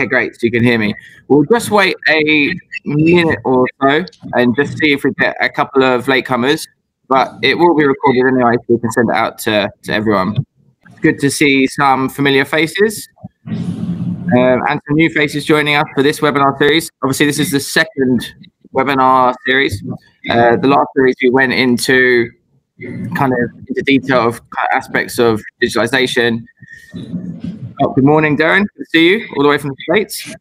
Okay, great. So you can hear me. We'll just wait a minute or so and just see if we get a couple of latecomers. But it will be recorded anyway, so we can send it out to everyone. It's good to see some familiar faces and some new faces joining us for this webinar series. Obviously, this is the second webinar series. The last series we went into into detail of aspects of digitalization. Oh, good morning, Darren. Good to see you all the way from the States.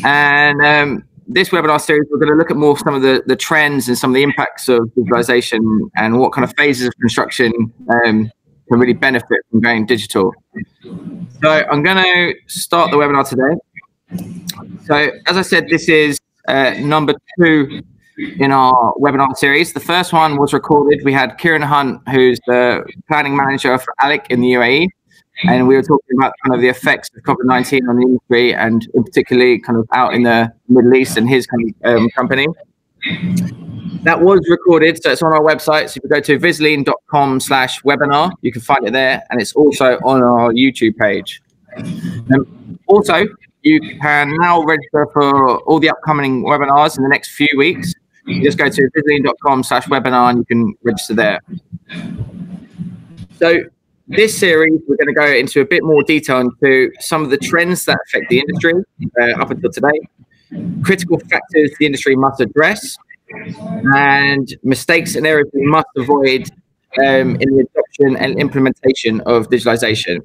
And this webinar series, we're going to look at more some of the trends and some of the impacts of digitalization and what kind of phases of construction can really benefit from going digital. So I'm going to start the webinar today. So as I said, this is number 2 in our webinar series. The first one was recorded. We had Kieran Hunt, who's the planning manager for ALEC in the UAE. And we were talking about kind of the effects of COVID-19 on the industry, and in particularly kind of out in the Middle East and his company. That was recorded, so it's on our website. So if you go to VisiLean.com/webinar, you can find it there, and it's also on our YouTube page. Also, you can now register for all the upcoming webinars in the next few weeks. You just go to VisiLean.com/webinar and you can register there. So this series, we're going to go into a bit more detail into some of the trends that affect the industry up until today, critical factors the industry must address, and mistakes and areas we must avoid in the adoption and implementation of digitalization.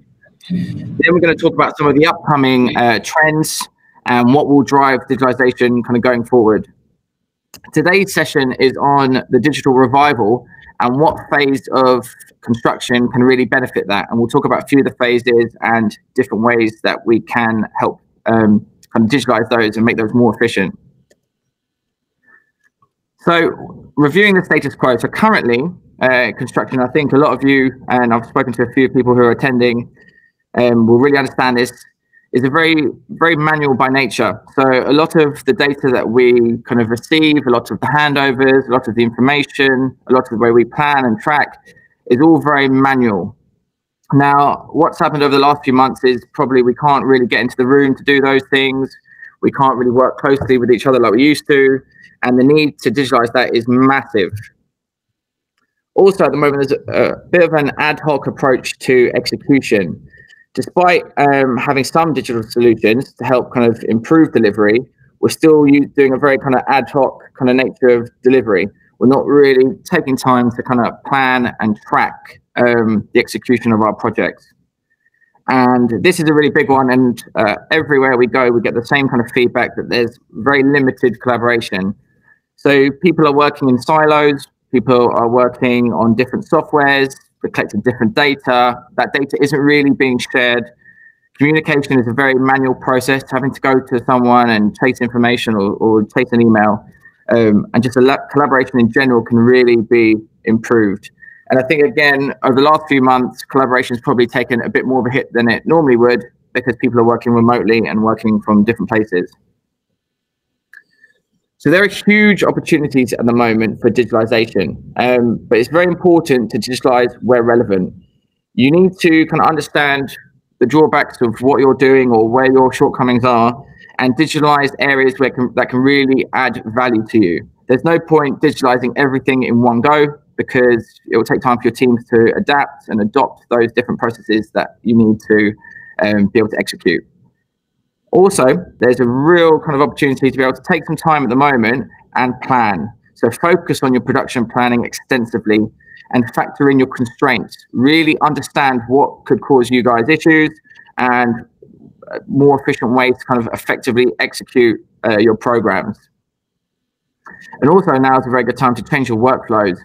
Then we're going to talk about some of the upcoming trends and what will drive digitalization kind of going forward. Today's session is on the digital revival and what phase of construction can really benefit that. And we'll talk about a few of the phases and different ways that we can help kind of digitalize those and make those more efficient. So reviewing the status quo. So currently, construction, I think a lot of you, and I've spoken to a few people who are attending, will really understand this, is a very, very manual by nature. So a lot of the data that we kind of receive, a lot of the handovers, a lot of the information, a lot of the way we plan and track is all very manual. Now, what's happened over the last few months is probably we can't really get into the room to do those things. We can't really work closely with each other like we used to. And the need to digitalize that is massive. Also, at the moment, there's a bit of an ad hoc approach to execution. Despite having some digital solutions to help kind of improve delivery, we're still doing a very kind of ad hoc kind of nature of delivery. We're not really taking time to kind of plan and track the execution of our projects. And this is a really big one. And everywhere we go, we get the same kind of feedback that there's very limited collaboration. So people are working in silos. People are working on different softwares. We're collecting different data. That data isn't really being shared. Communication is a very manual process, having to go to someone and chase information or chase an email. And just collaboration in general can really be improved. And I think, again, over the last few months, collaboration has probably taken a bit more of a hit than it normally would because people are working remotely and working from different places. So there are huge opportunities at the moment for digitalization, but it's very important to digitalize where relevant. You need to kind of understand the drawbacks of what you're doing or where your shortcomings are, and digitalize areas that can really add value to you. There's no point digitalizing everything in one go because it will take time for your teams to adapt and adopt those different processes that you need to be able to execute. Also, there's a real kind of opportunity to be able to take some time at the moment and plan. So focus on your production planning extensively and factor in your constraints. Really understand what could cause you guys issues and more efficient ways to kind of effectively execute your programs. And also now is a very good time to change your workflows.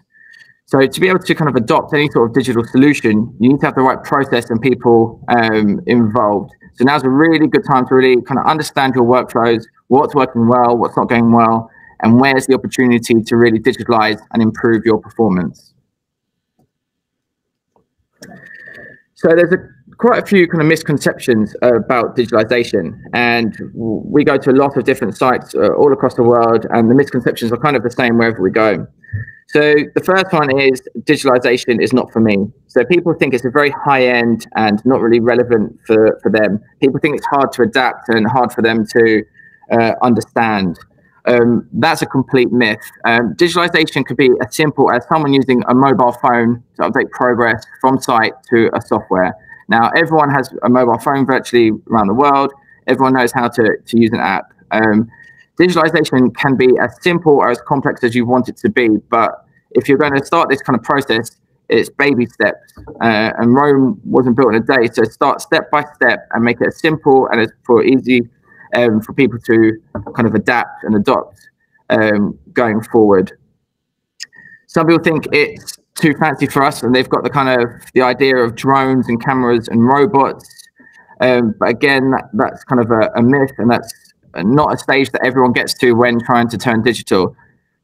So to be able to kind of adopt any sort of digital solution, you need to have the right process and people involved. So now's a really good time to really kind of understand your workflows, what's working well, what's not going well, and where's the opportunity to really digitalize and improve your performance. So there's quite a few kind of misconceptions about digitalization, and we go to a lot of different sites all across the world, and the misconceptions are kind of the same wherever we go. So the first one is digitalization is not for me. So people think it's a very high end and not really relevant for them. People think it's hard to adapt and hard for them to understand. That's a complete myth. Digitalization could be as simple as someone using a mobile phone to update progress from site to a software. Now, everyone has a mobile phone virtually around the world. Everyone knows how to use an app. Digitalization can be as simple or as complex as you want it to be, but if you're going to start this kind of process, it's baby steps. And Rome wasn't built in a day, so start step by step and make it as simple and as easy for people to kind of adapt and adopt going forward. Some people think it's too fancy for us, and they've got the idea of drones and cameras and robots. But again, that's kind of a myth, and that's not a stage that everyone gets to when trying to turn digital.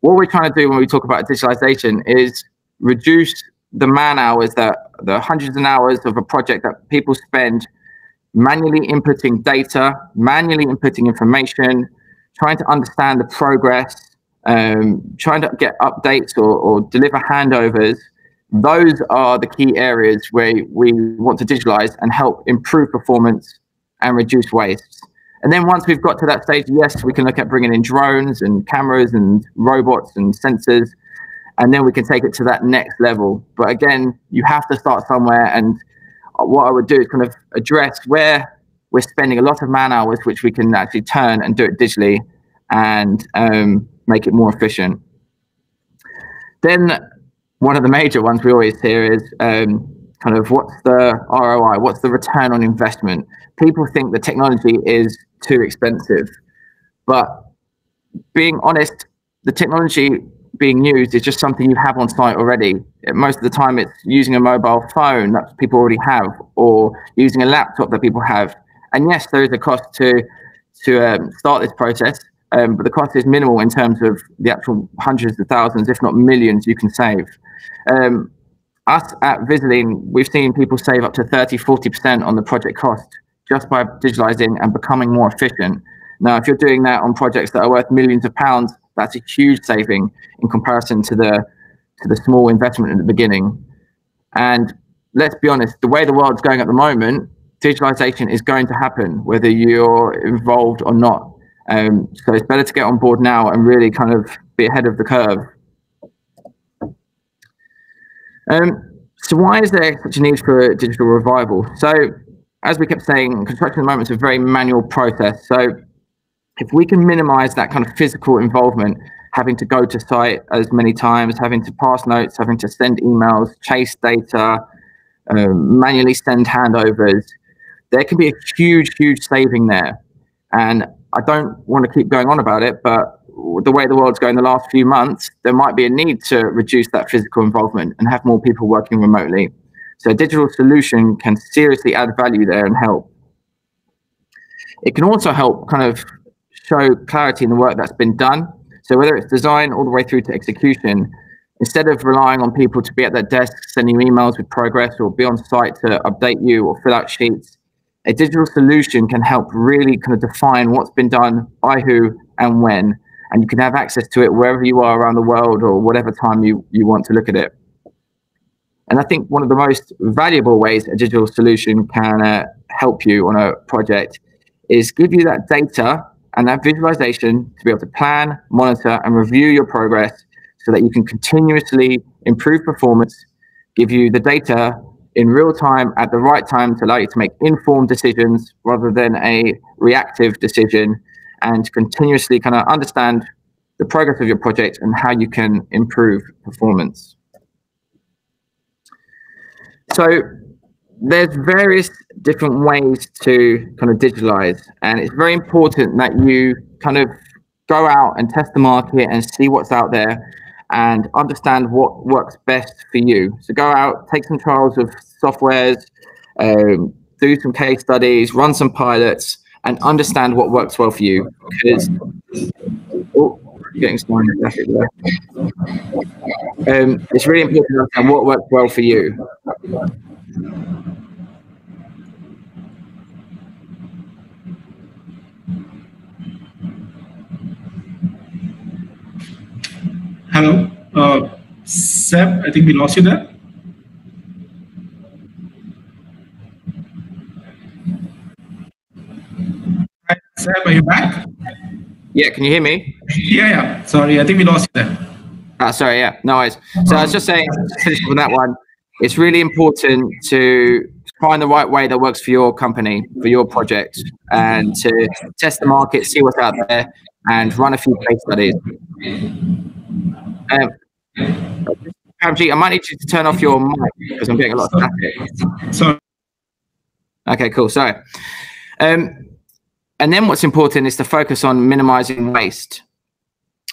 What we're trying to do when we talk about digitalization is reduce the man hours, the hundreds of hours of a project that people spend manually inputting data, manually inputting information, trying to understand the progress, trying to get updates or deliver handovers. Those are the key areas where we want to digitalize and help improve performance and reduce waste. And then once we've got to that stage, yes, we can look at bringing in drones and cameras and robots and sensors, and then we can take it to that next level. But again, you have to start somewhere, and what I would do is kind of address where we're spending a lot of man hours, which we can actually turn and do it digitally and make it more efficient. Then one of the major ones we always hear is kind of what's the ROI, what's the return on investment? People think the technology is too expensive, but being honest, the technology being used is just something you have on site already. Most of the time it's using a mobile phone that people already have, or using a laptop that people have. And yes, there is a cost to start this process, but the cost is minimal in terms of the actual hundreds of thousands, if not millions, you can save. Us at VisiLean, we've seen people save up to 30–40% on the project cost just by digitalizing and becoming more efficient. Now, if you're doing that on projects that are worth millions of pounds, that's a huge saving in comparison to the small investment at the beginning. And let's be honest, the way the world's going at the moment, digitalization is going to happen, whether you're involved or not. So it's better to get on board now and really kind of be ahead of the curve. So why is there such a need for a digital revival? So as we kept saying, construction at the moment is a very manual process. So if we can minimize that kind of physical involvement, having to go to site as many times, having to pass notes, having to send emails, chase data, manually send handovers, there can be a huge saving there. And I don't want to keep going on about it, but the way the world's going the last few months, there might be a need to reduce that physical involvement and have more people working remotely. So a digital solution can seriously add value there and help. It can also help kind of show clarity in the work that's been done. So whether it's design all the way through to execution, instead of relying on people to be at their desks sending you emails with progress or be on site to update you or fill out sheets, a digital solution can help really kind of define what's been done by who and when, and you can have access to it wherever you are around the world or whatever time you want to look at it. And I think one of the most valuable ways a digital solution can help you on a project is give you that data and that visualization to be able to plan, monitor, and review your progress so that you can continuously improve performance, give you the data in real time at the right time to allow you to make informed decisions rather than a reactive decision, and continuously kind of understand the progress of your project and how you can improve performance. So there's various different ways to kind of digitalize, and it's very important that you kind of go out and test the market and see what's out there and understand what works best for you. So go out, take some trials of softwares, do some case studies, run some pilots, and understand what works well for you. Because getting started there. It's really important to understand what works well for you. Hello, Seb, I think we lost you there. Hi, Seb, are you back? Yeah, can you hear me? Yeah. Sorry, I think we lost you there. Sorry, yeah, no worries. So I was just saying, finishing on that one, it's really important to find the right way that works for your company, for your project, and to test the market, see what's out there, and run a few case studies. I might need you to turn off your mic because I'm getting a lot of static. Sorry. Okay, cool. So, and then what's important is to focus on minimizing waste.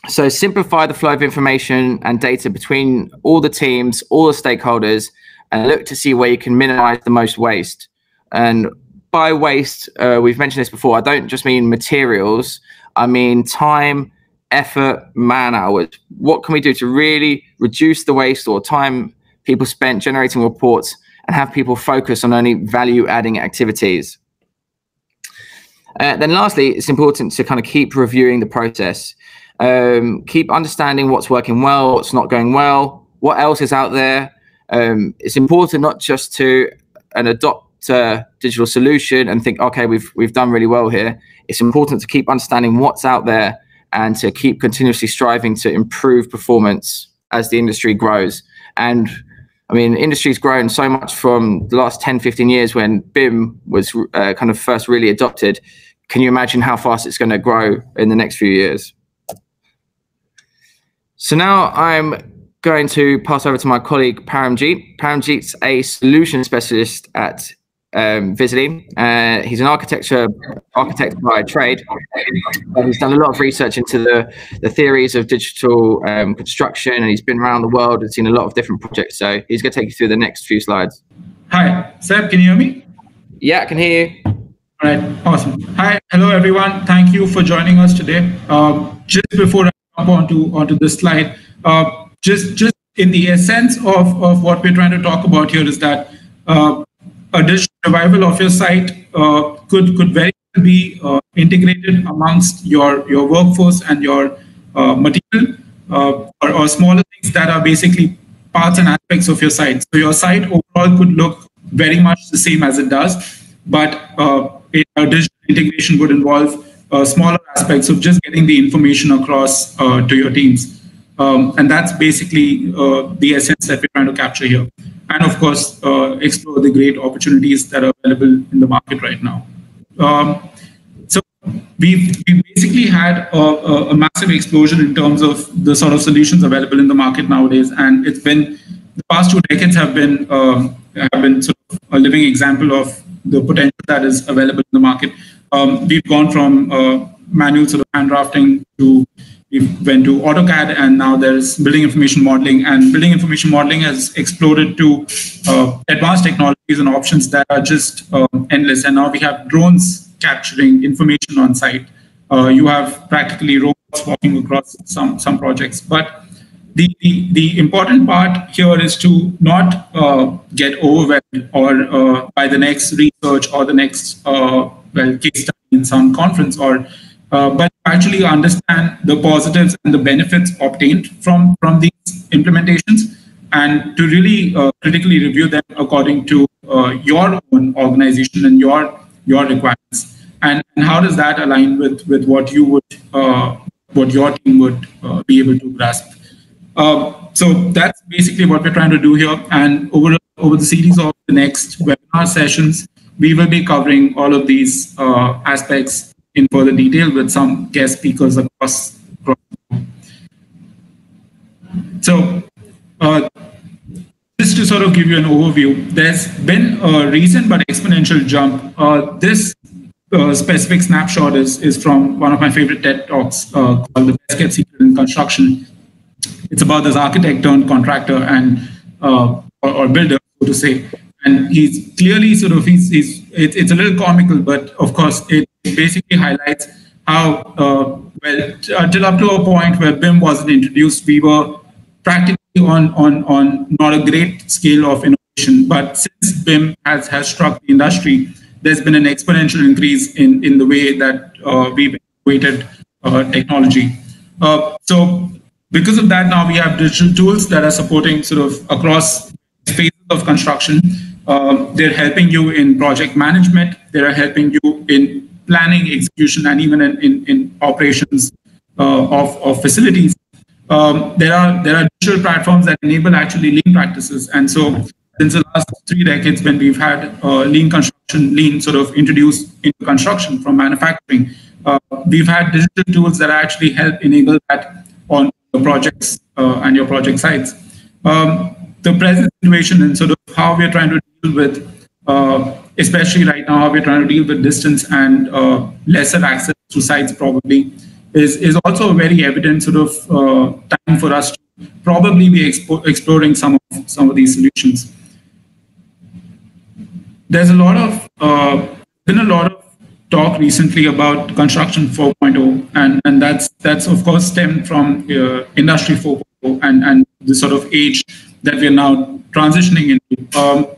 So simplify the flow of information and data between all the teams, all the stakeholders, and look to see where you can minimize the most waste. And by waste, we've mentioned this before, I don't just mean materials, I mean time, effort, man hours. What can we do to really reduce the waste or time people spent generating reports and have people focus on only value-adding activities? Then lastly, it's important to kind of keep reviewing the process. Keep understanding what's working well, what's not going well, what else is out there. It's important not just to adopt a digital solution and think, okay, we've done really well here. It's important to keep understanding what's out there and to keep continuously striving to improve performance as the industry grows. And I mean, industry's grown so much from the last 10, 15 years when BIM was kind of first really adopted. Can you imagine how fast it's going to grow in the next few years? So now I'm going to pass over to my colleague Paramjeet. Paramjeet's a solution specialist at VisiLean. He's an architect by trade. He's done a lot of research into the theories of digital construction, and he's been around the world and seen a lot of different projects. So he's going to take you through the next few slides. Hi, Seb, can you hear me? Yeah, I can hear you. All right, awesome. Hi, hello everyone. Thank you for joining us today. Just before I jump onto this slide, just in the essence of what we're trying to talk about here is that a digital revival of your site could very well be integrated amongst your workforce and your material or smaller things that are basically parts and aspects of your site. So your site overall could look very much the same as it does, but a digital integration would involve smaller aspects of just getting the information across to your teams. And that's basically the essence that we're trying to capture here. And of course, explore the great opportunities that are available in the market right now. So we've basically had a massive explosion in terms of the sort of solutions available in the market nowadays. And it's been, the past 2 decades have been sort of a living example of the potential that is available in the market. We've gone from manual sort of hand drafting to we went to AutoCAD, and now there's building information modeling, and building information modeling has exploded to advanced technologies and options that are just endless. And now we have drones capturing information on site. You have practically robots walking across some projects. But the important part here is to not get overwhelmed or by the next research or the next case study in some conference, or but actually understand the positives and the benefits obtained from these implementations, and to really critically review them according to your own organization and your requirements. And how does that align with what you would what your team would be able to grasp? So that's basically what we're trying to do here. And over the series of the next webinar sessions, we will be covering all of these aspects in further detail with some guest speakers across. So just to sort of give you an overview, there's been a recent but exponential jump. This specific snapshot is from one of my favorite TED Talks called The Best Kept Secret in Construction. It's about this architect turned contractor and or builder, so to say. And he's clearly sort of, it's a little comical, but of course it basically highlights how, well, until up to a point where BIM wasn't introduced, we were practically on not a great scale of innovation. But since BIM has struck the industry, there's been an exponential increase in the way that we've innovated technology. So Because of that, now we have digital tools that are supporting sort of across phases of construction. They're helping you in project management. They're helping you in planning, execution, and even in operations of facilities. There are digital platforms that enable actually lean practices. And so since the last 3 decades, when we've had lean construction, lean sort of introduced into construction from manufacturing, we've had digital tools that actually help enable that on your projects and your project sites. The present situation and sort of how we're trying to deal with, especially right now, how we're trying to deal with distance and lesser access to sites probably is also a very evident sort of time for us to probably be exploring some of these solutions. There's been a lot of talk recently about construction 4.0, and that's of course stemmed from industry 4.0 and the sort of age that we're now transitioning into.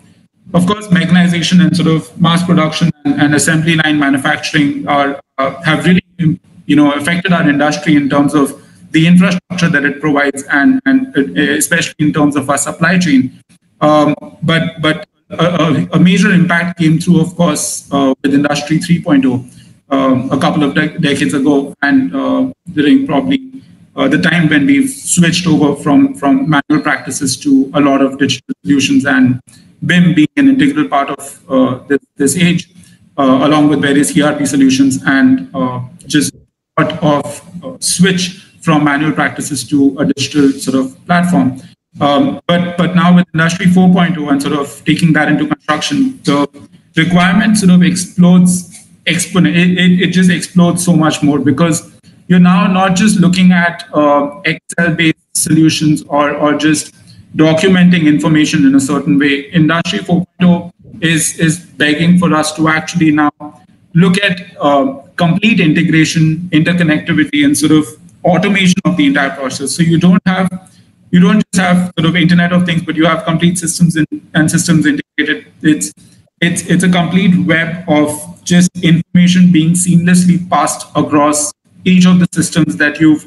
Of course, mechanization and sort of mass production and assembly line manufacturing have really affected our industry in terms of the infrastructure that it provides and especially in terms of our supply chain. But a major impact came through, of course, with Industry 3.0 a couple of decades ago, and during probably the time when we've switched over from manual practices to a lot of digital solutions, and BIM being an integral part of this age, along with various ERP solutions, and just part of switch from manual practices to a digital sort of platform. But now with Industry 4.0 and sort of taking that into construction, the requirement sort of explodes it just explodes so much more, because you're now not just looking at Excel-based solutions or just documenting information in a certain way. Industry 4.0 is begging for us to actually now look at complete integration, interconnectivity, and sort of automation of the entire process. So you don't just have sort of Internet of Things, but you have complete systems and systems integrated. It's a complete web of just information being seamlessly passed across each of the systems that you've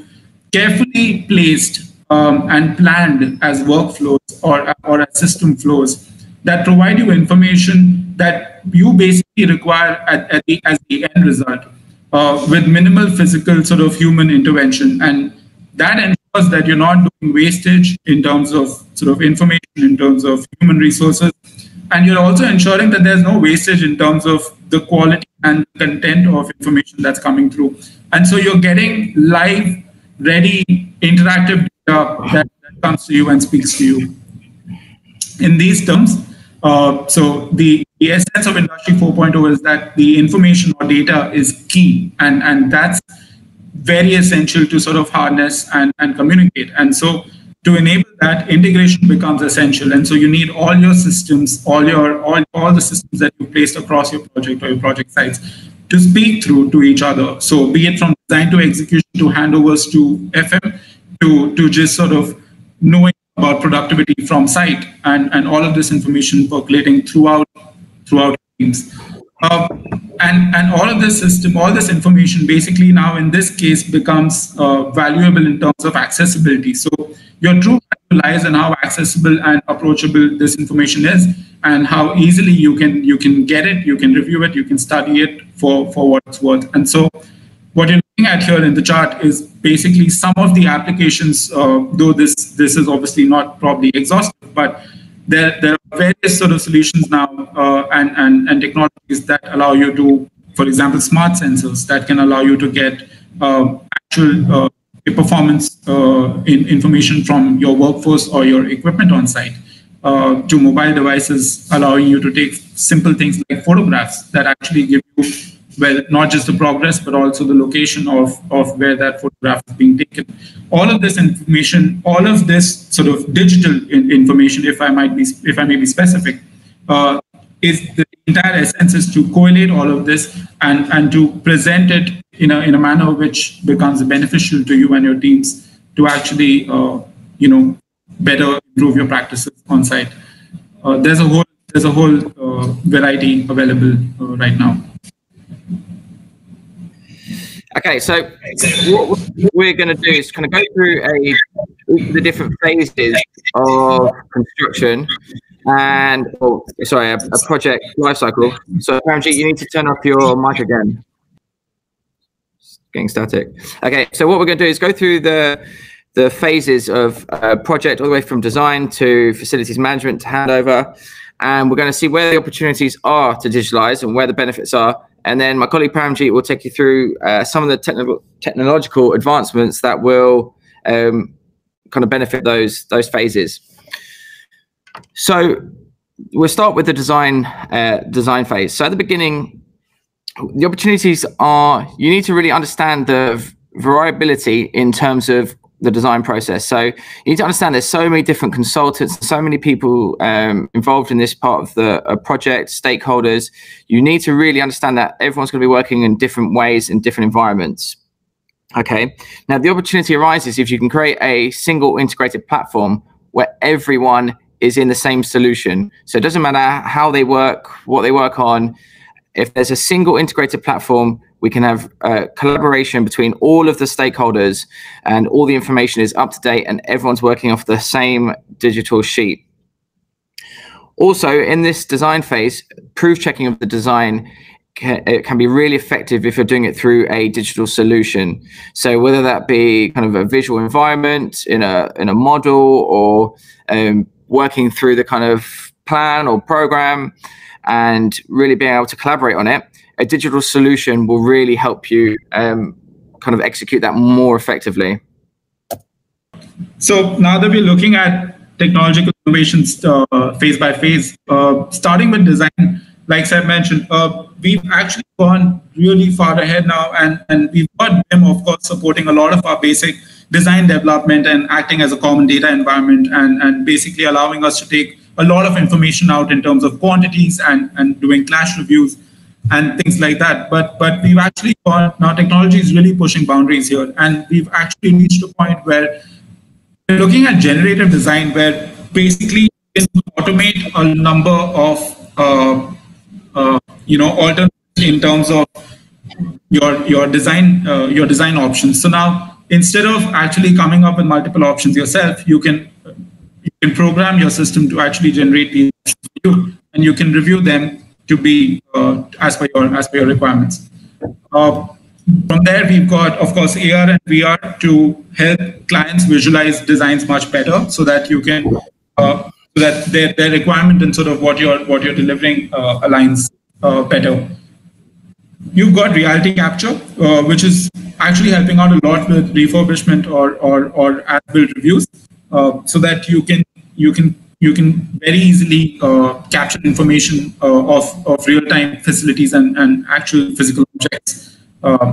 carefully placed and planned as workflows or as system flows that provide you information that you basically require as the end result with minimal physical sort of human intervention. And that ensures that you're not doing wastage in terms of sort of information, in terms of human resources. And you're also ensuring that there's no wastage in terms of the quality and content of information that's coming through. And so you're getting live, ready, interactive data that comes to you and speaks to you. In these terms, so the essence of Industry 4.0 is that the information or data is key, and that's very essential to sort of harness and communicate. And so to enable that, integration becomes essential. And so you need all your systems, all the systems that you placed across your project or your project sites to speak through to each other. So be it from design to execution to handovers to FM to just sort of knowing about productivity from site and all of this information percolating throughout teams. And all of this system, all this information basically now in this case becomes valuable in terms of accessibility. So your true value lies in how accessible and approachable this information is, and how easily you can get it, you can review it, you can study it for what it's worth. And so what you're looking at here in the chart is basically some of the applications, though this is obviously not probably exhaustive, but there are various sort of solutions now and technologies that allow you to, for example, smart sensors that can allow you to get actual performance information from your workforce or your equipment on site, to mobile devices allowing you to take simple things like photographs that actually give you, well, not just the progress, but also the location of where that photograph is being taken. All of this information, all of this sort of digital information, if I may be specific, is the entire essence is to collate all of this and to present it in a manner which becomes beneficial to you and your teams to actually better improve your practices on site. There's a whole variety available right now. Okay, so what we're going to do is kind of go through the different phases of construction and, a project lifecycle. So, Paramjit, you need to turn off your mic again. It's getting static. Okay, so what we're going to do is go through the phases of a project, all the way from design to facilities management to handover. And we're going to see where the opportunities are to digitalize and where the benefits are. And then my colleague Paramjit will take you through some of the technological advancements that will kind of benefit those phases. So we'll start with the design phase. So at the beginning, the opportunities are, you need to really understand the variability in terms of the design process. So you need to understand there's so many different consultants, so many people involved in this part of the project, stakeholders. You need to really understand that everyone's going to be working in different ways in different environments. Okay, now the opportunity arises if you can create a single integrated platform where everyone is in the same solution. So it doesn't matter how they work, what they work on. If there's a single integrated platform, we can have collaboration between all of the stakeholders and all the information is up to date and everyone's working off the same digital sheet. Also, in this design phase, proof checking of the design can be really effective if you're doing it through a digital solution. So whether that be kind of a visual environment in a model or working through the kind of plan or program and really being able to collaborate on it, a digital solution will really help you kind of execute that more effectively. So now that we're looking at technological innovations phase by phase, starting with design, like Seb mentioned, we've actually gone really far ahead now, and we've got BIM, of course, supporting a lot of our basic design development and acting as a common data environment and basically allowing us to take a lot of information out in terms of quantities and doing clash reviews and things like that. But we've actually got, now technology is really pushing boundaries here, and we've actually reached a point where we're looking at generative design, where basically you can automate a number of alternatives in terms of your design options. So now, instead of actually coming up with multiple options yourself, you can program your system to actually generate these options for you, and you can review them to be as per your requirements. From there, we've got, of course, AR and VR to help clients visualize designs much better, so that you can so that their requirement and sort of what you're delivering aligns better. You've got reality capture, which is actually helping out a lot with refurbishment or as-built reviews, so that you can very easily capture information of real-time facilities and actual physical objects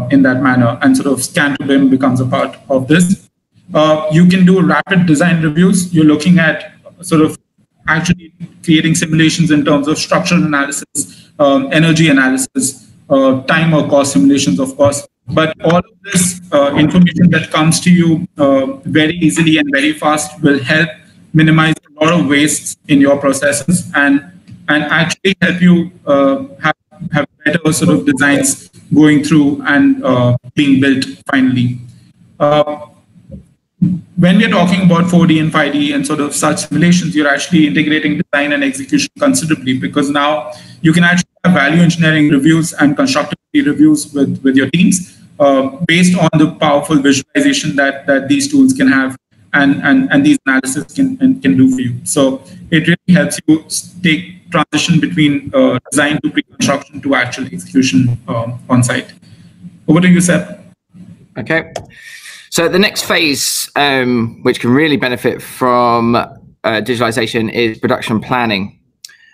in that manner, and sort of scan to BIM becomes a part of this. You can do rapid design reviews. You're looking at sort of actually creating simulations in terms of structural analysis, energy analysis, time or cost simulations, of course. But all of this information that comes to you very easily and very fast will help minimize a lot of wastes in your processes and actually help you have better sort of designs going through and being built finally. When we're talking about 4D and 5D and sort of such simulations, you're actually integrating design and execution considerably, because now you can actually have value engineering reviews and constructability reviews with your teams based on the powerful visualization that these tools can have and these analysis can do for you. So it really helps you take transition between design to pre-construction to actual execution on site. Over to you, Seb. Okay. So the next phase, which can really benefit from digitalization, is production planning.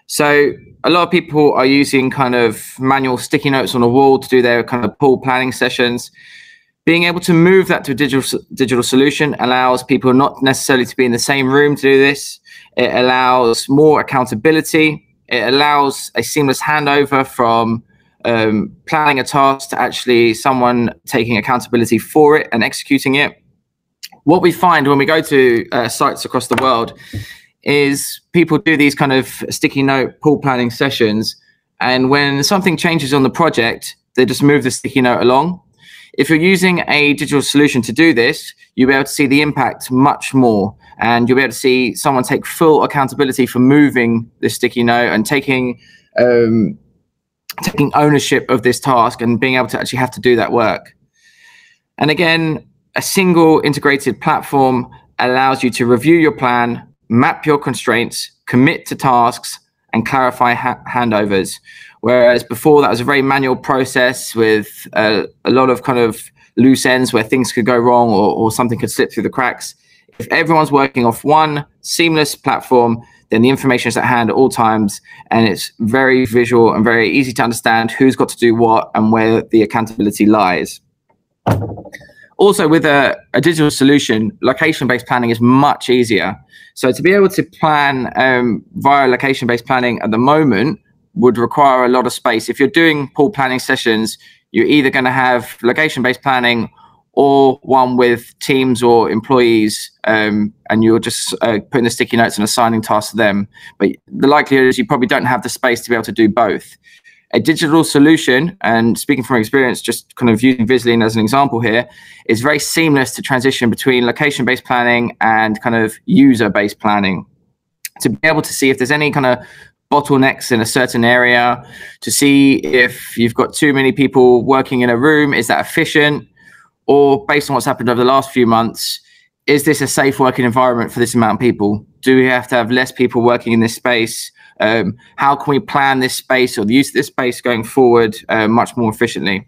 So a lot of people are using kind of manual sticky notes on a wall to do their kind of pool planning sessions. Being able to move that to a digital solution allows people not necessarily to be in the same room to do this. It allows more accountability. It allows a seamless handover from planning a task to actually someone taking accountability for it and executing it. What we find when we go to sites across the world is people do these kind of sticky note pool planning sessions, and when something changes on the project, they just move the sticky note along. If you're using a digital solution to do this, you'll be able to see the impact much more, and you'll be able to see someone take full accountability for moving this sticky note and taking ownership of this task and being able to actually have to do that work. And again, a single integrated platform allows you to review your plan, map your constraints, commit to tasks, and clarify handovers. Whereas before, that was a very manual process with a lot of kind of loose ends where things could go wrong or something could slip through the cracks. If everyone's working off one seamless platform, then the information is at hand at all times, and it's very visual and very easy to understand who's got to do what and where the accountability lies. Also, with a digital solution, location-based planning is much easier. So to be able to plan via location-based planning at the moment would require a lot of space. If you're doing pool planning sessions, you're either going to have location-based planning or one with teams or employees, and you're just putting the sticky notes and assigning tasks to them. But the likelihood is you probably don't have the space to be able to do both. A digital solution, and speaking from experience, just kind of using VisiLean as an example here, is very seamless to transition between location-based planning and kind of user-based planning. To be able to see if there's any kind of bottlenecks in a certain area, to see if you've got too many people working in a room, is that efficient? Or based on what's happened over the last few months, is this a safe working environment for this amount of people? Do we have to have less people working in this space? How can we plan this space or the use of this space going forward much more efficiently?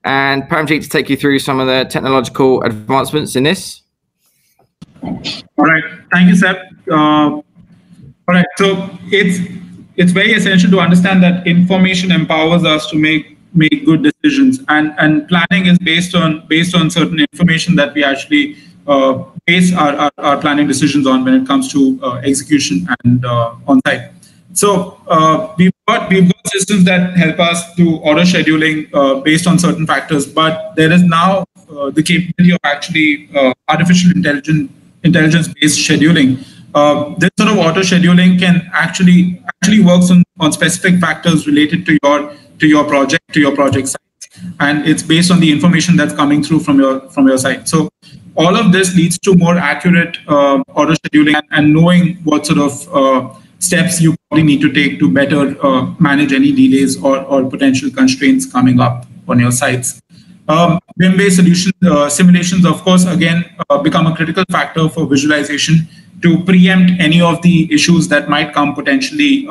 And Paramjeet to take you through some of the technological advancements in this. All right, thank you, Seb. All right, so it's very essential to understand that information empowers us to make good decisions, and planning is based on certain information that we actually base our planning decisions on when it comes to execution and on-site. So we've got systems that help us do auto scheduling based on certain factors, but there is now the capability of actually artificial intelligence-based scheduling. This sort of auto scheduling can actually works on specific factors related to your project site, and it's based on the information that's coming through from your site. So all of this leads to more accurate auto scheduling and knowing what sort of steps you probably need to take to better manage any delays or potential constraints coming up on your sites. BIM-based simulations, of course, again, become a critical factor for visualization to preempt any of the issues that might come potentially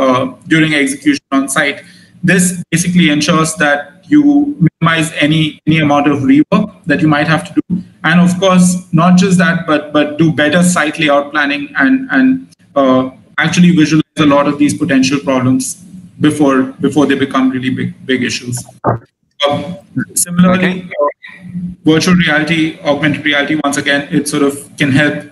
during execution on site. This basically ensures that you minimize any amount of rework that you might have to do, and of course, not just that, but do better site layout planning and actually visualize a lot of these potential problems before they become really big issues. Similarly, virtual reality, augmented reality, once again, it sort of can help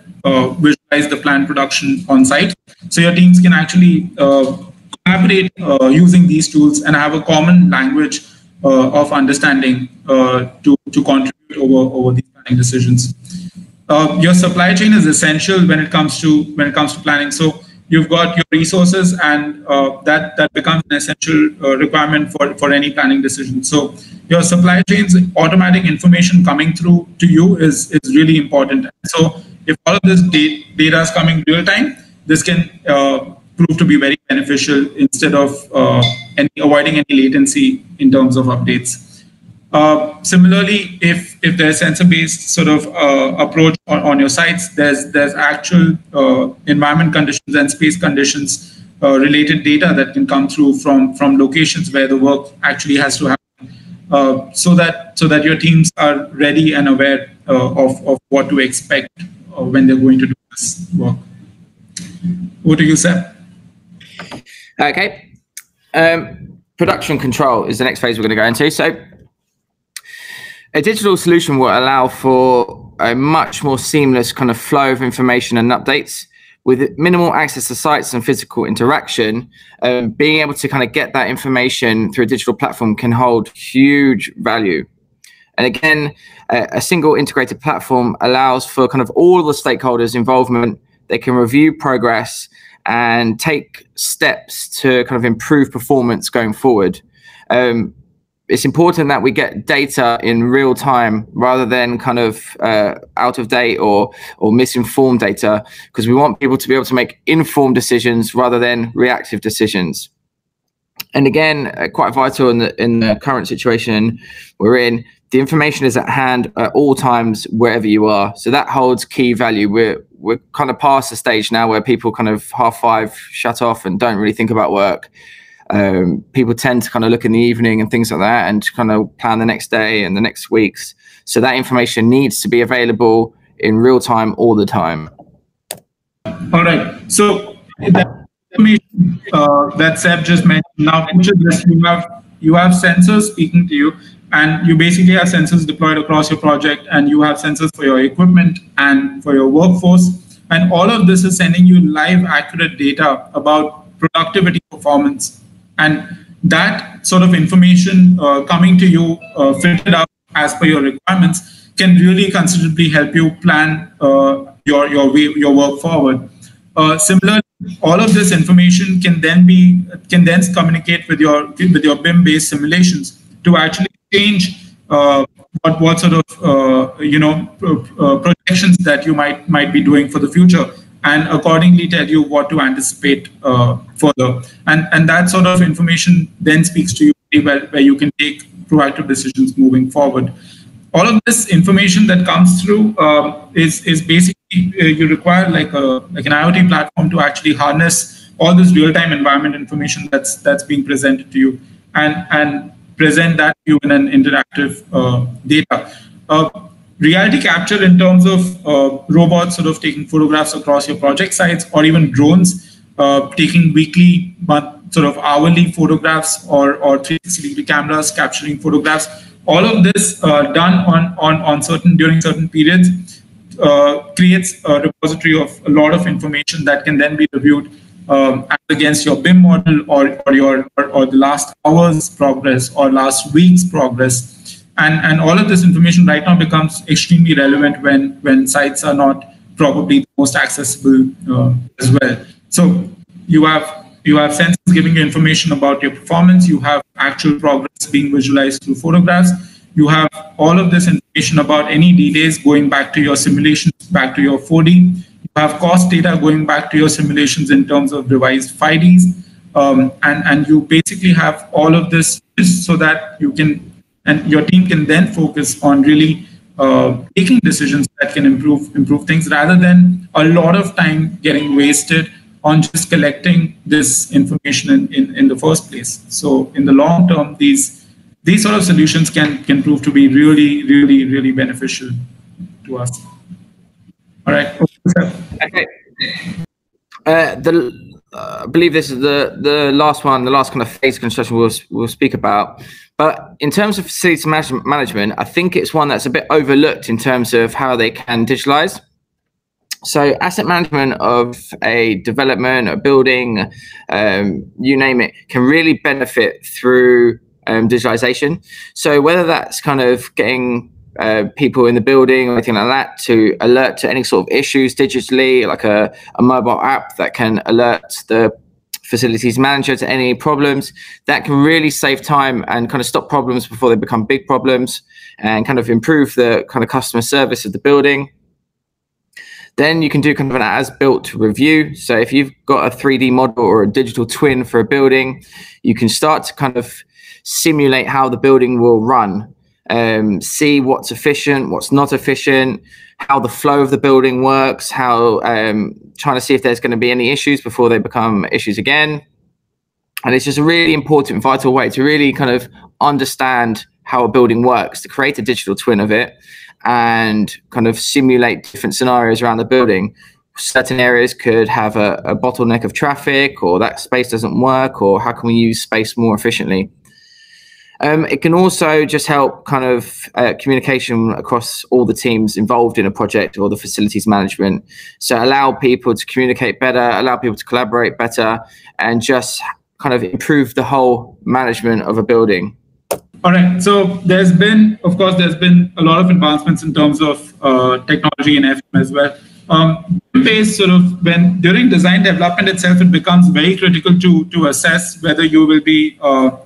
visualize the planned production on site. So your teams can actually collaborate using these tools and have a common language of understanding to contribute over these planning decisions. Your supply chain is essential when it comes to planning. So you've got your resources, and that becomes an essential requirement for any planning decision. So your supply chain's automatic information coming through to you is really important. So if all of this data is coming real time, this can prove to be very beneficial instead of avoiding any latency in terms of updates. Similarly, if there's sensor-based sort of approach on your sites, there's actual environment conditions and space conditions related data that can come through from locations where the work actually has to happen, so that your teams are ready and aware of what to expect when they're going to do this work. Over to you, Seb. Okay. Production control is the next phase we're going to go into. So a digital solution will allow for a much more seamless kind of flow of information and updates with minimal access to sites and physical interaction. Being able to kind of get that information through a digital platform can hold huge value. And again, a single integrated platform allows for kind of all the stakeholders' involvement. They can review progress and take steps to kind of improve performance going forward. it's important that we get data in real time rather than kind of out of date or misinformed data, because we want people to be able to make informed decisions rather than reactive decisions. And again, quite vital in the current situation we're in, the information is at hand at all times wherever you are. So that holds key value. We're kind of past the stage now where people kind of 5:30 shut off and don't really think about work. People tend to kind of look in the evening and things like that and kind of plan the next day and the next weeks. So that information needs to be available in real time all the time. All right. So that information that Seb just mentioned, now you have sensors speaking to you, and you basically have sensors deployed across your project, and you have sensors for your equipment and for your workforce. And all of this is sending you live, accurate data about productivity performance. And that sort of information coming to you, filtered out as per your requirements, can really considerably help you plan your work forward. Similarly, all of this information can then communicate with your BIM-based simulations to actually change what sort of projections that you might be doing for the future, and accordingly tell you what to anticipate further. And that sort of information then speaks to you where you can take proactive decisions moving forward. All of this information that comes through is basically, you require like an IoT platform to actually harness all this real-time environment information that's being presented to you, and present that to you in an interactive data. Reality capture in terms of robots sort of taking photographs across your project sites, or even drones taking weekly, sort of hourly photographs, or 360-degree cameras capturing photographs. All of this done during certain periods creates a repository of a lot of information that can then be reviewed against your BIM model or the last hour's progress or last week's progress. And all of this information right now becomes extremely relevant when sites are not probably the most accessible as well. So you have sensors giving you information about your performance. You have actual progress being visualized through photographs. You have all of this information about any delays going back to your simulations, back to your 4D. You have cost data going back to your simulations in terms of revised 5Ds. And you basically have all of this so that you can, and your team can then focus on really taking decisions that can improve things, rather than a lot of time getting wasted on just collecting this information in the first place. So in the long term, these sort of solutions can prove to be really, really, really beneficial to us. All right. Okay. I believe this is the last one, the last kind of phase of construction we'll speak about. But in terms of facilities management, I think it's one that's a bit overlooked in terms of how they can digitalize. So asset management of a development, a building, you name it, can really benefit through digitalization. So whether that's kind of getting people in the building or anything like that to alert to any sort of issues digitally, like a mobile app that can alert the facilities manager to any problems, that can really save time and kind of stop problems before they become big problems, and kind of improve the kind of customer service of the building. Then you can do kind of an as-built review. So if you've got a 3D model or a digital twin for a building, you can start to kind of simulate how the building will run, see what's efficient, what's not efficient, how the flow of the building works, how trying to see if there's going to be any issues before they become issues again. And it's just a really important, vital way to really kind of understand how a building works, to create a digital twin of it and kind of simulate different scenarios around the building. Certain areas could have a bottleneck of traffic, or that space doesn't work, or how can we use space more efficiently? It can also just help kind of communication across all the teams involved in a project or the facilities management. So allow people to communicate better, allow people to collaborate better, and just kind of improve the whole management of a building. All right. So there's been a lot of advancements in terms of technology in FM as well. Sort of during design development itself, it becomes very critical to assess whether you will be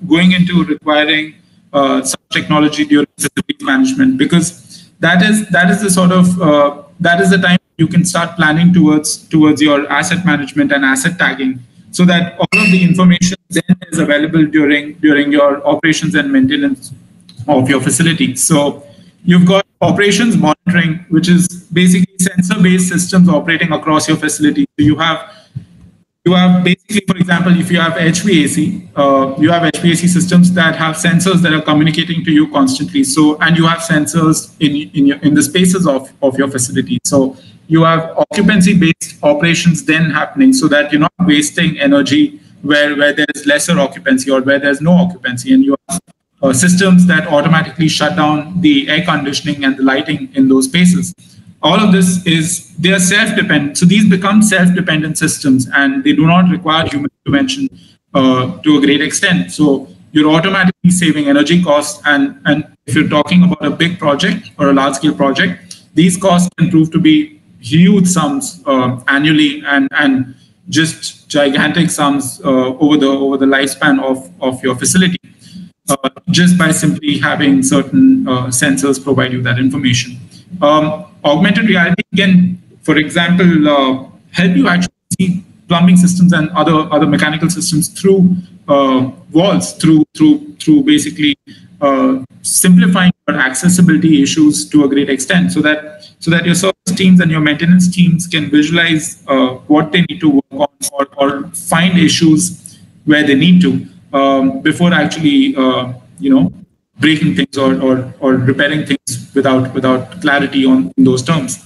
going into requiring such technology during facilities management, because that is the sort of that is the time you can start planning towards your asset management and asset tagging, so that all of the information then is available during your operations and maintenance of your facility. So you've got operations monitoring, which is basically sensor-based systems operating across your facility. So you have basically, for example, if you have HVAC, you have HVAC systems that have sensors that are communicating to you constantly. So, and you have sensors in the spaces of your facility. So you have occupancy-based operations then happening, so that you're not wasting energy where there's lesser occupancy or where there's no occupancy, and you have systems that automatically shut down the air conditioning and the lighting in those spaces. All of this they are self-dependent. So these become self-dependent systems, and they do not require human intervention to a great extent. So you're automatically saving energy costs. And if you're talking about a big project or a large-scale project, these costs can prove to be huge sums annually, and just gigantic sums over the lifespan of your facility. Just by simply having certain sensors provide you that information. Augmented reality can, for example, help you actually see plumbing systems and other mechanical systems through walls, through basically simplifying your accessibility issues to a great extent, so that your service teams and your maintenance teams can visualize what they need to work on, or find issues where they need to, before actually breaking things or repairing things without clarity on those terms.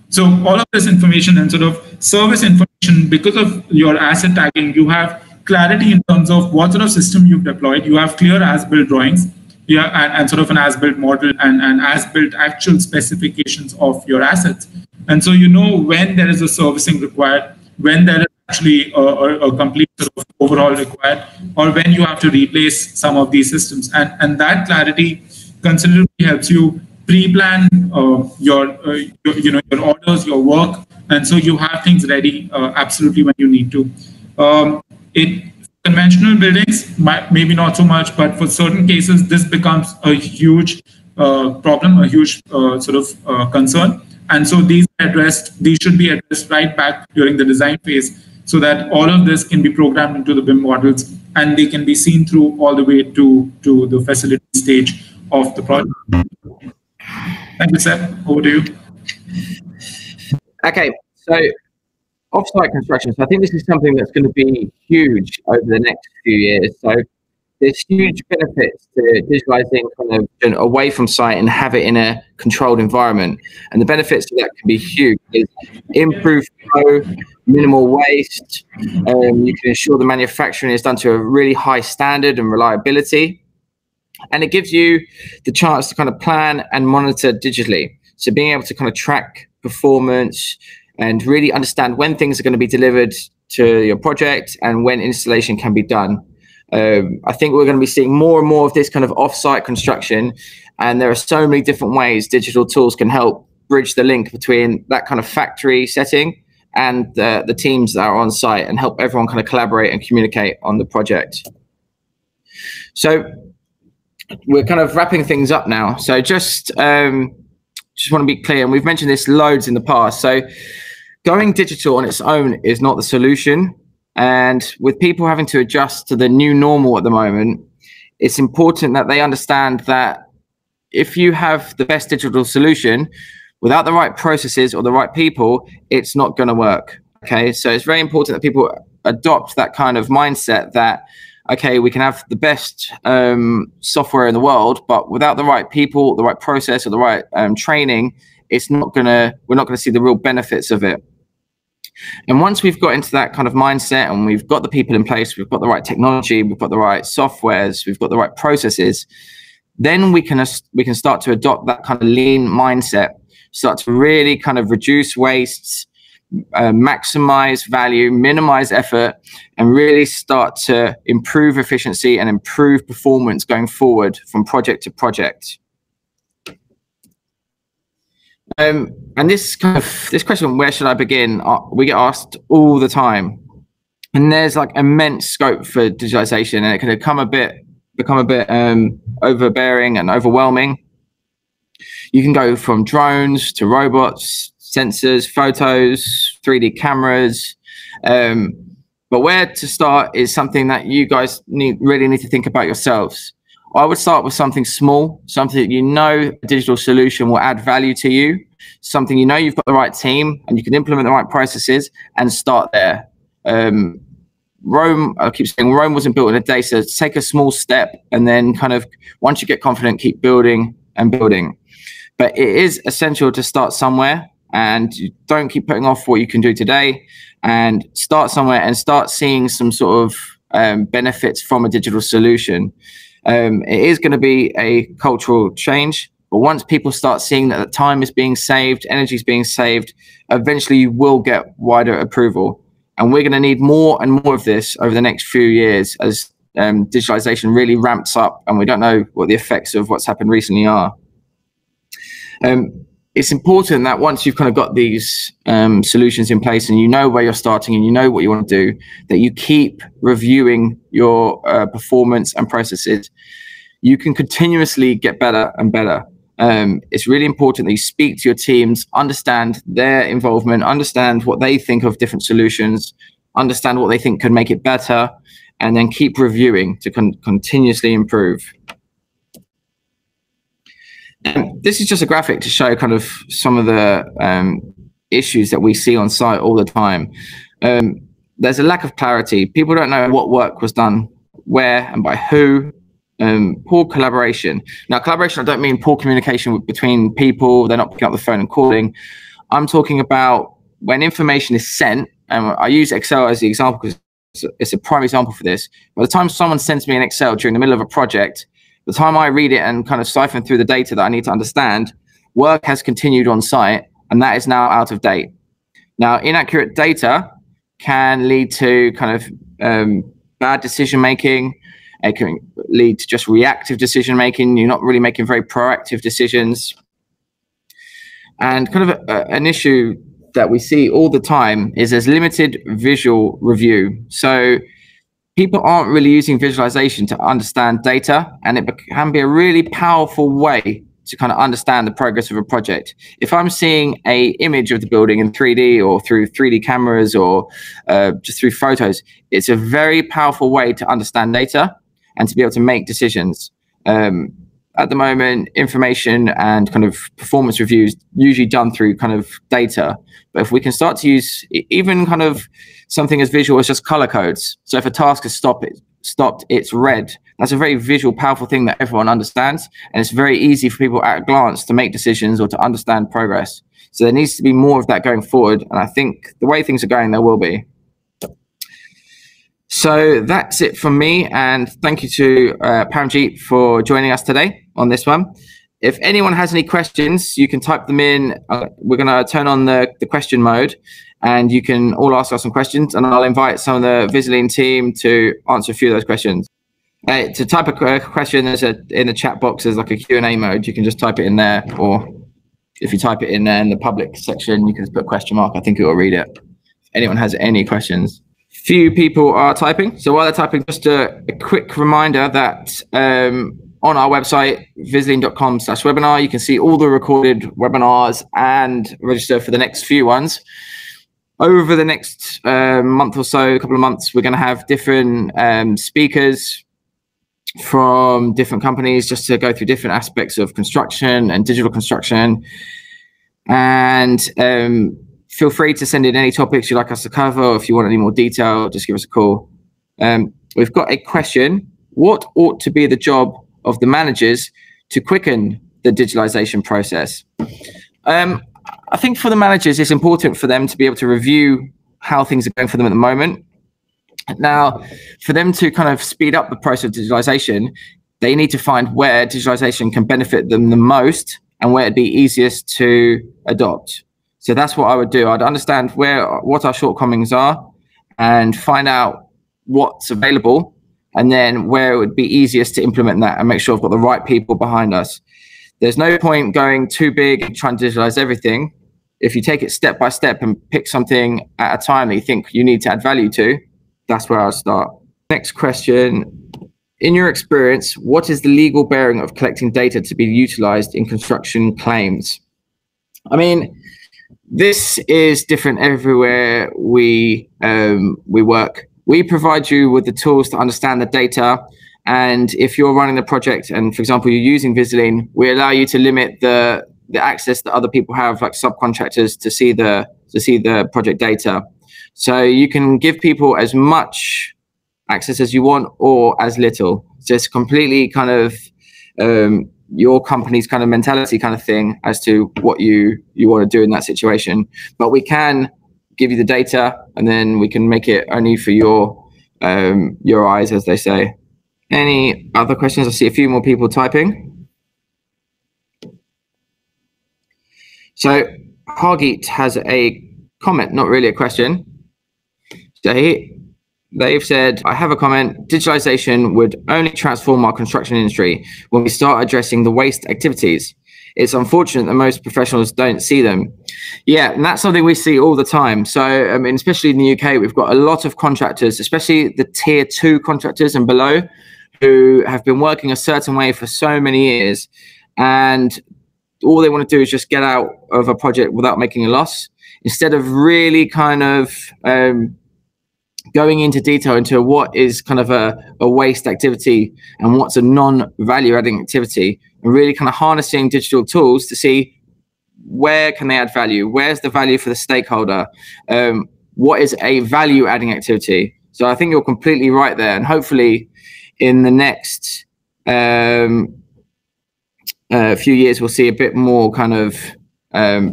So all of this information and sort of service information, because of your asset tagging, you have clarity in terms of what sort of system you've deployed. You have clear as-built drawings, and sort of an as-built model and as-built actual specifications of your assets. And so you know when there is a servicing required, when there is actually a complete sort of overhaul required, or when you have to replace some of these systems. And that clarity considerably helps you pre-plan your orders, your work, and so you have things ready absolutely when you need to. Conventional buildings, maybe not so much, but for certain cases, this becomes a huge problem, a huge sort of concern. And so these should be addressed right back during the design phase, so that all of this can be programmed into the BIM models, and they can be seen through all the way to the facility stage of the project. Thank you, Seth. Over to you. Okay, so offsite construction. So I think this is something that's going to be huge over the next few years. So there's huge benefits to digitalizing kind of away from site and have it in a controlled environment. And the benefits of that can be huge. Is improved flow, minimal waste. You can ensure the manufacturing is done to a really high standard and reliability. And it gives you the chance to kind of plan and monitor digitally. So being able to kind of track performance and really understand when things are going to be delivered to your project and when installation can be done. I think we're going to be seeing more and more of this kind of offsite construction, and there are so many different ways digital tools can help bridge the link between that kind of factory setting and the teams that are on site, and help everyone kind of collaborate and communicate on the project. So we're kind of wrapping things up now. So just want to be clear, and we've mentioned this loads in the past. So going digital on its own is not the solution. And with people having to adjust to the new normal at the moment, it's important that they understand that if you have the best digital solution, without the right processes or the right people, it's not going to work. Okay, so it's very important that people adopt that kind of mindset that, okay, we can have the best software in the world, but without the right people, the right process, or the right training, we're not going to see the real benefits of it. And once we've got into that kind of mindset, and we've got the people in place, we've got the right technology, we've got the right softwares, we've got the right processes, then we can start to adopt that kind of lean mindset, start to really kind of reduce wastes, maximize value, minimize effort, and really start to improve efficiency and improve performance going forward from project to project. And this question, where should I begin? We get asked all the time, and there's like immense scope for digitalization, and it can become a bit become a bit overbearing and overwhelming, you can go from drones to robots, sensors, photos, 3D cameras. But where to start is something that you guys really need to think about yourselves. I would start with something small, something that you know a digital solution will add value to you, something you know you've got the right team and you can implement the right processes, and start there. Rome, I keep saying Rome wasn't built in a day, so take a small step and then kind of, once you get confident, keep building and building. But it is essential to start somewhere, and you don't keep putting off what you can do today, and start somewhere and start seeing some sort of benefits from a digital solution. It is going to be a cultural change, but once people start seeing that the time is being saved, energy is being saved, eventually you will get wider approval. And we're going to need more and more of this over the next few years as digitalization really ramps up, and we don't know what the effects of what's happened recently are. It's important that once you've kind of got these solutions in place and you know where you're starting and you know what you want to do, that you keep reviewing your performance and processes. You can continuously get better and better. It's really important that you speak to your teams, understand their involvement, understand what they think of different solutions, understand what they think can make it better, and then keep reviewing to continuously improve. This is just a graphic to show kind of some of the issues that we see on site all the time. There's a lack of clarity. People don't know what work was done where and by who. Poor collaboration. Now, collaboration, I don't mean poor communication between people. They're not picking up the phone and calling. I'm talking about when information is sent, and I use Excel as the example because it's a prime example for this. By the time someone sends me an Excel during the middle of a project, the time I read it and kind of siphon through the data that I need to understand, work has continued on site, and that is now out of date. Now, inaccurate data can lead to kind of bad decision making. It can lead to just reactive decision making. You're not really making very proactive decisions. And kind of an issue that we see all the time is there's limited visual review. So people aren't really using visualization to understand data, and it can be a really powerful way to kind of understand the progress of a project. If I'm seeing an image of the building in 3D or through 3D cameras or just through photos, it's a very powerful way to understand data and to be able to make decisions. At the moment, information and kind of performance reviews usually done through kind of data. But if we can start to use even kind of something as visual as just color codes. So if a task is stopped, it's red. That's a very visual, powerful thing that everyone understands. And it's very easy for people at a glance to make decisions or to understand progress. So there needs to be more of that going forward. And I think the way things are going, there will be. So that's it from me, and thank you to Paramjeet for joining us today on this one. If anyone has any questions, you can type them in. We're going to turn on the question mode, and you can all ask us some questions, and I'll invite some of the VisiLean team to answer a few of those questions. To type a question, in the chat box, there's like a Q&A mode. You can just type it in there, or if you type it in there in the public section, you can just put question mark. I think it will read it. If anyone has any questions. Few people are typing. So while they're typing, just a quick reminder that on our website, vislean.com/webinar, you can see all the recorded webinars and register for the next few ones. Over the next month or so, a couple of months, we're going to have different speakers from different companies just to go through different aspects of construction and digital construction. And feel free to send in any topics you'd like us to cover, or if you want any more detail, just give us a call. We've got a question. What ought to be the job of the managers to quicken the digitalization process? I think for the managers, it's important for them to be able to review how things are going for them at the moment. Now, for them to kind of speed up the process of digitalization, they need to find where digitalization can benefit them the most and where it'd be easiest to adopt. So that's what I would do. I'd understand what our shortcomings are and find out what's available, and then where it would be easiest to implement that and make sure I've got the right people behind us. There's no point going too big and trying to digitalize everything. If you take it step by step and pick something at a time that you think you need to add value to, that's where I'll start. Next question in your experience, what is the legal bearing of collecting data to be utilized in construction claims? I mean, this is different everywhere we work. We provide you with the tools to understand the data, and if you're running the project and, for example, you're using VisiLean, we allow you to limit the access that other people have, like subcontractors, to see the project data. So you can give people as much access as you want or as little. So it's completely kind of your company's kind of mentality kind of thing as to what you want to do in that situation. But we can give you the data, and then we can make it only for your eyes, as they say. Any other questions? I see a few more people typing. So Hargeet has a comment, not really a question. So they've said, I have a comment. Digitalization would only transform our construction industry when we start addressing the waste activities. It's unfortunate that most professionals don't see them. Yeah, and that's something we see all the time. So, I mean, especially in the UK, we've got a lot of contractors, especially the tier 2 contractors and below, who have been working a certain way for so many years, and all they want to do is just get out of a project without making a loss, instead of really kind of going into detail into what is kind of a waste activity and what's a non-value adding activity, and really kind of harnessing digital tools to see where can they add value, where's the value for the stakeholder, what is a value adding activity. So I think you're completely right there, and hopefully in the next few years we'll see a bit more kind of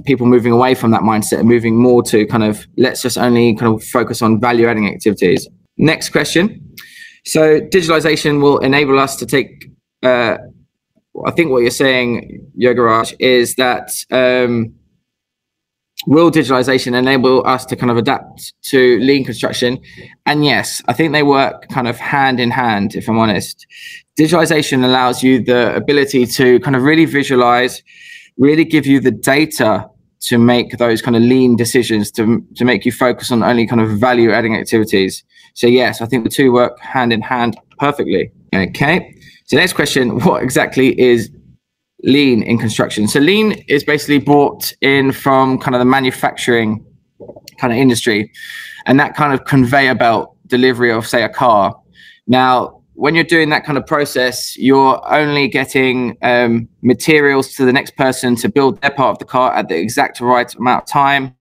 people moving away from that mindset and moving more to kind of, let's just only kind of focus on value adding activities. Next question. So digitalization will enable us to take, I think what you're saying, Yogaraj, is that will digitalization enable us to kind of adapt to lean construction? And yes, I think they work kind of hand in hand, if I'm honest. Digitalization allows you the ability to kind of really visualize, really give you the data to make those kind of lean decisions, to make you focus on only kind of value adding activities. So yes, I think the two work hand in hand perfectly. Okay, so next question, what exactly is lean in construction? So lean is basically brought in from kind of the manufacturing kind of industry, and that kind of conveyor belt delivery of, say, a car. Now, when you're doing that kind of process, you're only getting materials to the next person to build their part of the car at the exact right amount of time,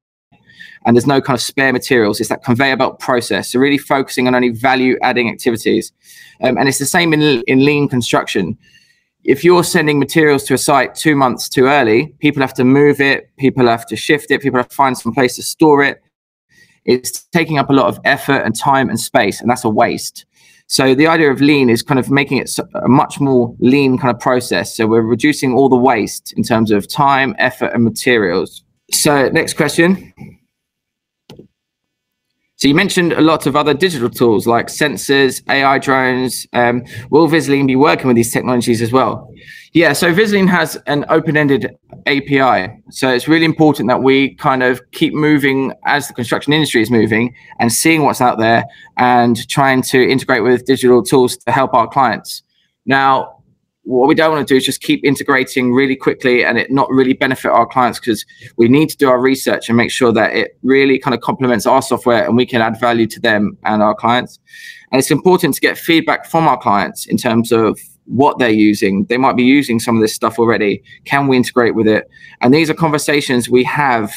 and there's no kind of spare materials. It's that conveyor belt process, so really focusing on only value adding activities. And it's the same in lean construction. If you're sending materials to a site 2 months too early, people have to move it, people have to shift it, people have to find some place to store it. It's taking up a lot of effort and time and space, and that's a waste. So the idea of lean is kind of making it a much more lean kind of process. So we're reducing all the waste in terms of time, effort, and materials. So next question. So you mentioned a lot of other digital tools like sensors, AI drones. Will VisiLean be working with these technologies as well? Yeah, so VisiLean has an open-ended API. So it's really important that we kind of keep moving as the construction industry is moving and seeing what's out there and trying to integrate with digital tools to help our clients. Now, what we don't want to do is just keep integrating really quickly and it not really benefit our clients, because we need to do our research and make sure that it really kind of complements our software and we can add value to them and our clients. And it's important to get feedback from our clients in terms of what they're using. They might be using some of this stuff already. Can we integrate with it? And these are conversations we have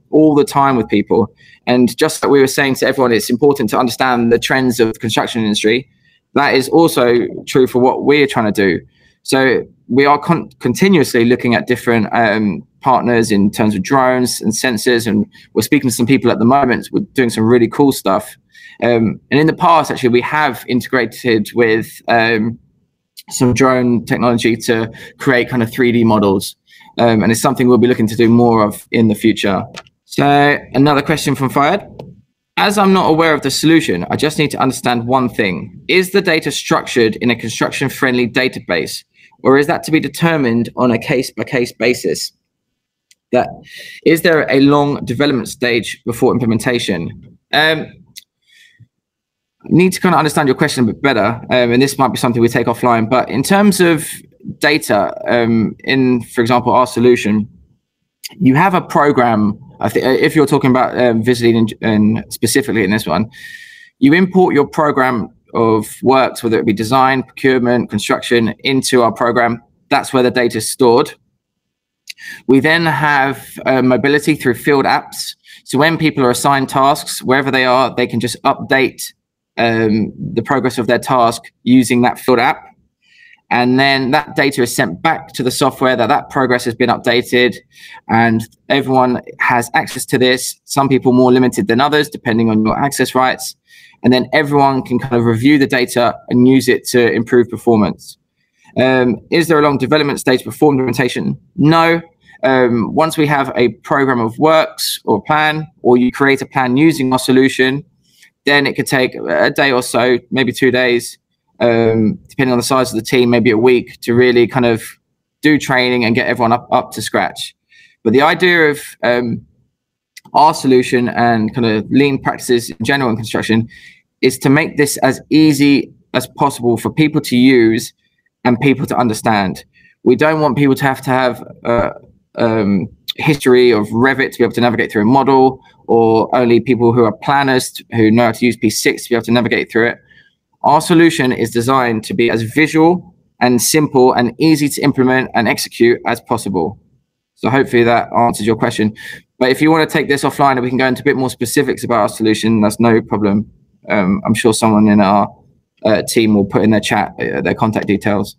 all the time with people. And just like we were saying to everyone, it's important to understand the trends of the construction industry. That is also true for what we're trying to do. So we are continuously looking at different partners in terms of drones and sensors, and we're speaking to some people at the moment. We're doing some really cool stuff. And in the past, actually, we have integrated with some drone technology to create kind of 3D models. And it's something we'll be looking to do more of in the future. So another question from Fayed. As I'm not aware of the solution, I just need to understand one thing. Is the data structured in a construction-friendly database, or is that to be determined on a case-by-case basis? Is there a long development stage before implementation? need to kind of understand your question a bit better, and this might be something we take offline. But in terms of data, in, for example, our solution, you have a program. I think if you're talking about VisiLean and specifically in this one, you import your program of works, whether it be design, procurement, construction, into our program. That's where the data is stored. We then have mobility through field apps. So when people are assigned tasks, wherever they are, they can just update the progress of their task using that field app. And then that data is sent back to the software that progress has been updated, and everyone has access to this. Some people more limited than others, depending on your access rights. And then everyone can kind of review the data and use it to improve performance. Is there a long development stage before implementation? No. Once we have a program of works or plan, or you create a plan using our solution, then it could take a day or so, maybe 2 days, depending on the size of the team, maybe a week, to really kind of do training and get everyone up to scratch. But the idea of our solution and kind of lean practices in general in construction is to make this as easy as possible for people to use and people to understand. We don't want people to have history of Revit to be able to navigate through a model, or only people who are planners who know how to use P6 to be able to navigate through it. Our solution is designed to be as visual and simple and easy to implement and execute as possible. So hopefully that answers your question. But if you want to take this offline and we can go into a bit more specifics about our solution, that's no problem. I'm sure someone in our team will put in their chat their contact details.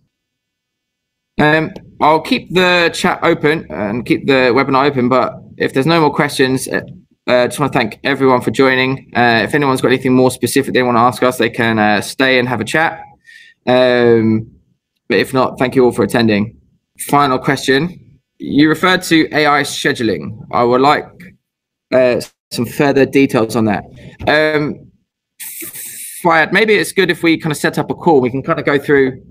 I'll keep the chat open and keep the webinar open, but if there's no more questions, just want to thank everyone for joining. If anyone's got anything more specific they want to ask us, they can stay and have a chat. But if not, thank you all for attending. Final question. You referred to AI scheduling. I would like some further details on that. Fayed, maybe it's good if we kind of set up a call. We can kind of go through,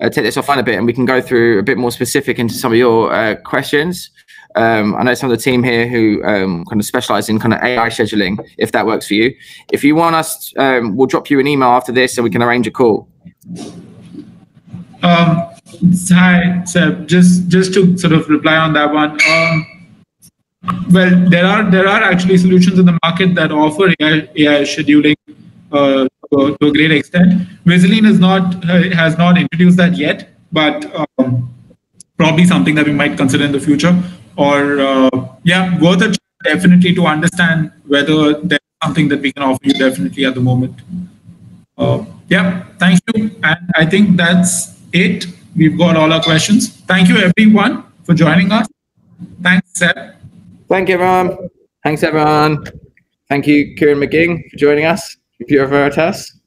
take this offline a bit, and we can go through a bit more specific into some of your questions. I know some of the team here who kind of specialize in kind of AI scheduling, if that works for you. If you want us, we'll drop you an email after this and we can arrange a call. Hi, Seb. Just to sort of reply on that one. Well, there are actually solutions in the market that offer AI scheduling to a great extent. VisiLean has not introduced that yet, but probably something that we might consider in the future. Or worth a try definitely to understand whether there's something that we can offer you definitely at the moment. Thank you. And I think that's it. We've got all our questions. Thank you everyone for joining us. Thanks, Seb. Thank you, everyone. Thanks, everyone. Thank you, Kieran McGing, for joining us. Pure Veritas.